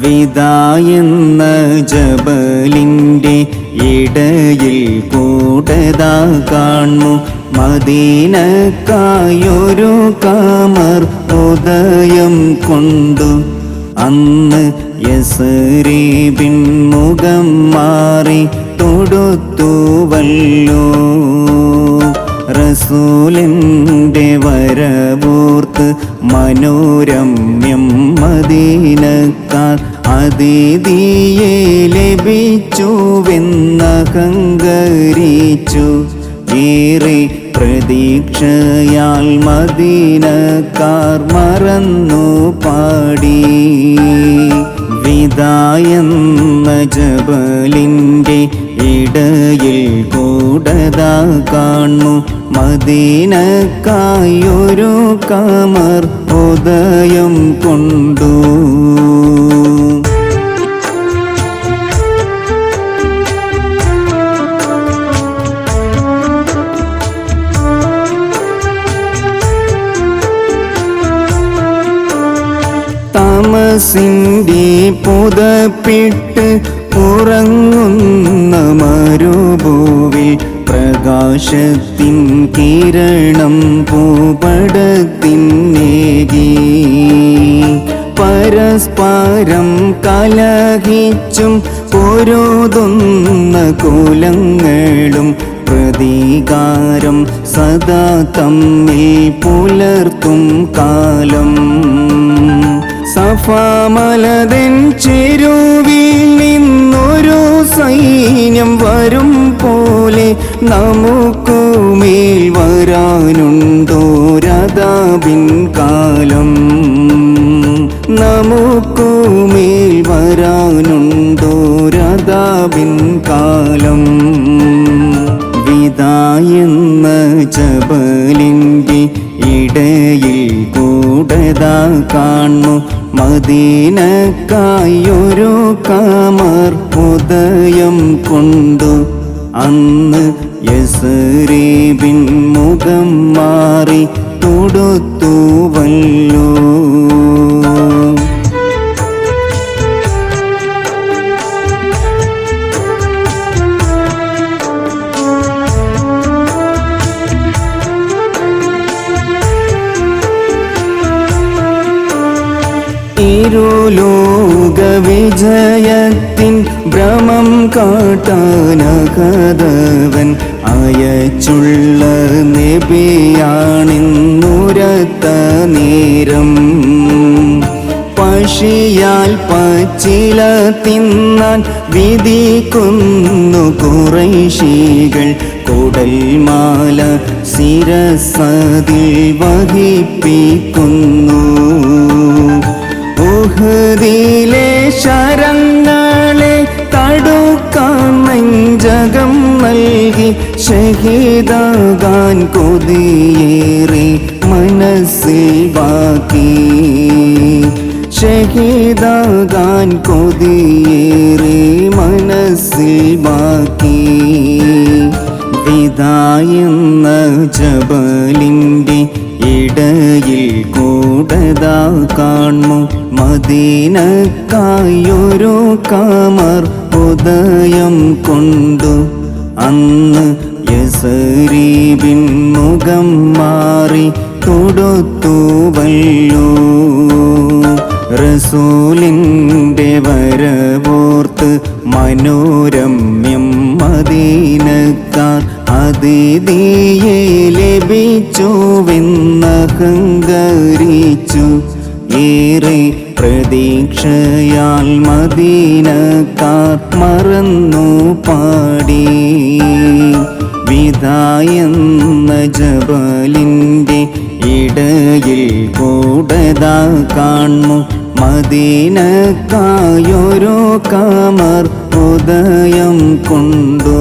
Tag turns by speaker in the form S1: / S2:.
S1: വിദായെന്ന ജബലിൻ്റെ ഇടയിൽ കൂടതാ കാണു മദീനക്കായൊരു കാമർ ഉദയം കൊണ്ടു. അന്ന് യസ്രീബിൻ മുഖം മാറി തൊടുത്തുവല്ലോ. റസൂലിൻ്റെ വരവോർത്ത് മനോരമ്യം മദീനക്കാർ അതിഥിയെ ലഭിച്ചുവെന്നഹങ്കരിച്ചു. ഏറെ പ്രതീക്ഷയാൽ മദീനക്കാർ മറന്നു പാടി. വിദായെന്ന ജബലിൻ്റെ ഇടയിൽ കൂടതാ കാണു മദീനക്കായൊരു കമർ ഉദയം കൊണ്ടു. താമസിൻ്റെ പുതപ്പിട്ട് ഉറങ്ങുന്ന മരുഭൂവിൽ പ്രകാശത്തിൻ കിരണം ഭൂപടത്തിനേകി. പരസ്പരം കലഹിച്ചും പൊരുതുന്ന കുലങ്ങളും പ്രതികാരം സദാ തമ്മിൽ പുലർത്തും കാലം. സഫാമലതൻ ചെരുവിൽ നിന്നൊരു സൈന്യം വരും പോലെ നമുക്കുമേൽ വരാനുണ്ടോരദാബിൻ കാലം. നമുക്കുമേൽ വരാനുണ്ടോരദാബിൻ കാലം. വിദായെന്ന ജബലിൻ്റെ ഇടയിൽ കൂടതാ കാണു മദീനക്കായൊരു കമർ ഉദയം കൊണ്ടു. അന്ന് യസ്രീബിൻ മുഖം മാറി തൊടുത്തുവല്ലോ. ഇരുലോക വിജയത്തിൻ ഭ്രമം കാട്ടാനകതവൻ അയച്ചുള്ള നബിയാണിന്നുരത്ത നേരം. പശിയാൽ പച്ചില തിന്നാൻ വിധിക്കുന്നു ഖുറൈശികൾ. കുടൽമാല ശിരസതിൽ വഹിപ്പിക്കുന്നു. ഉഹദിലെ ശരങ്ങളെ തടുക്കാൻ നെഞ്ചകം നൽകി ഷഹീദാകാൻ കൊതിയേറെ മനസ്സിൽ ബാക്കി. ഷഹീദാകാൻ കൊതിയേറെ മനസ്സിൽ ബാക്കി. വിദായെന്ന ജബലിൻ്റെ ഇടയിൽ കൂടതാ കാണു മദീനക്കായൊരു കമർ ഉദയം കൊണ്ടു. അന്ന് യസ്രീബിൻ മുഖം മാറി തൊടുത്തുവല്ലോ. റസൂലിൻ്റെ വരവോർത്ത് മനോരമ്യം മദീനക്കാർ അതിഥിയെ ലഭിച്ചുവെന്നഹങ്കരിച്ചു. ഏറെ പ്രതീക്ഷയാൽ മദീനക്കാർ മറന്നു പാടി. വിദായെന്ന ജബലിൻ്റെ ഇടയിൽ കൂടതാ കാണു മദീനക്കായൊരു കമർ ഉദയം കൊണ്ടു.